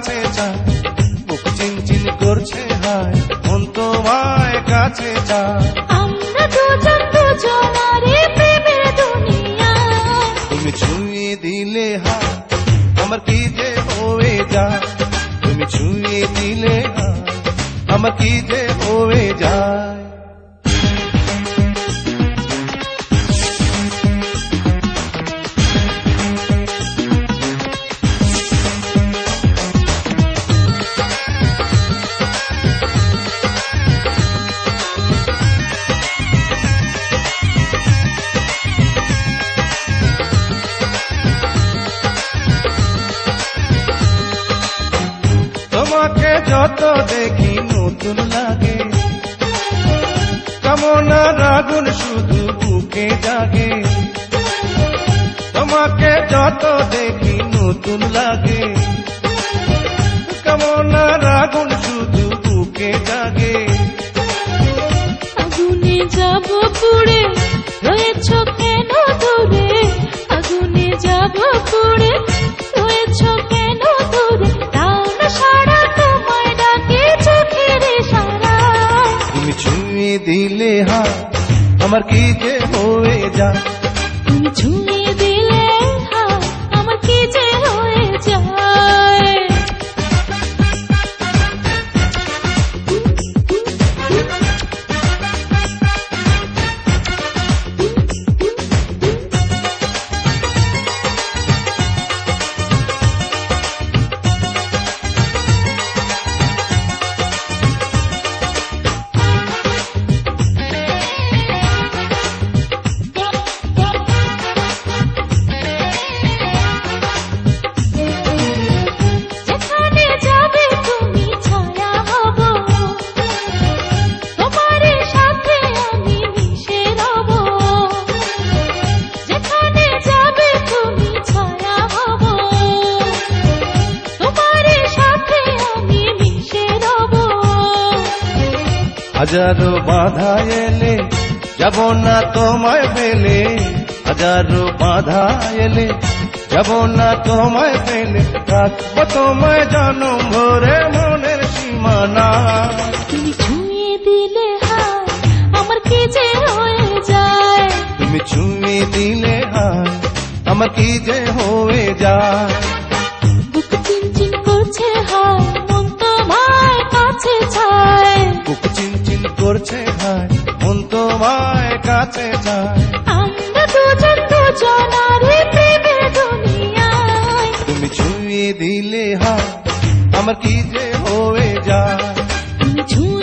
কাছে চায়, বুক চিনচিন করছে হায়, মন তোমায় কাছে চায়। আমরা দুজন দুজনারে প্রেমের দুনিয়ায়, তুমি ছুঁয়ে দিলে হায় আমার কি যে হয়ে যায়, তুমি ছুঁয়ে দিলে হায় আমার কি যে হয়ে যায়। তোমাকে যত দেখি নতুন লাগে, কামনার আগুন শুধু বুকে জাগে। তোমাকে যত দেখি নতুন লাগে, কামনার আগুন শুধু বুকে জাগে। আগুনে যাব পুড়ে রয়েছ কেন দূরে, আগুনে যাব পুড়ে রয়েছ কেন দূরে, তাও না সারা তোমায় ডাকে চোখের ইশারায়। তুমি ছুঁয়ে দিলে হায় আমার কি যে হয়ে যায়, তুমি ছুঁয়ে দিলে হায় আমার কি যে হয়ে যায়। যেখানে যাবে তুমি ছায়া হব, তোমার সাথে আমি মিশে রব। যেখানে যাবে তুমি ছায়া হব, তোমার সাথে আমি মিশে রব। হাজারো বাধা এলে যাব না তোমায় ফেলে, হাজারো বাধা এলে যাব না তোমায় ফেলে, রাখবো তোমায় জনম ভরে মনের সীমানা। তুমি ছুঁয়ে দিলে হায় আমার কি যে হয়ে যায়, তুমি ছুঁয়ে দিলে হায় আমার কি যে হয়ে যায়। বুক চিনচিন করছে হায় মন তোমায় কাছে চায়। বুক চিনচিন করছে হায় মন তোমায় কাছে যায়। আমরা দুজন দুজনারে প্রেমের দুনিয়ায়, তুমি ছুঁয়ে দিলে হায় আমার কি যে হয়ে যায়। তুমি ছুঁয়ে